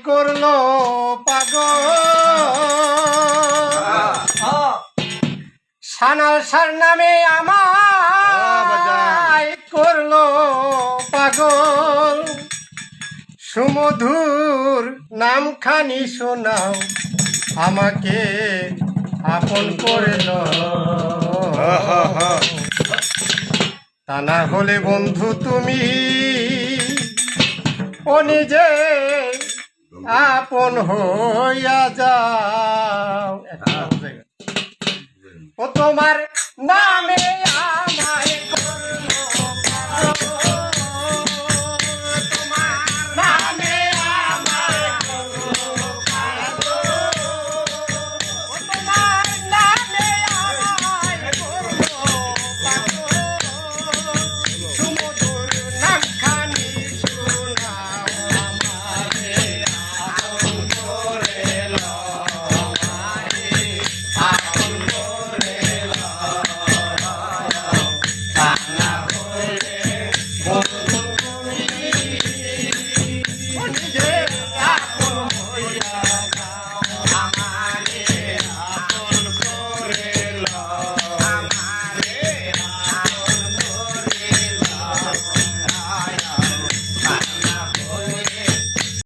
করলো পাগল, সানাল সার নামে আমায় করলো পাগল। সুমধুর নামখানি শোনাও, আমাকে আপন করে তা না হলে বন্ধু তুমি ও নিজে আপন হইয়া যাও। ও তোমার নামে আমায়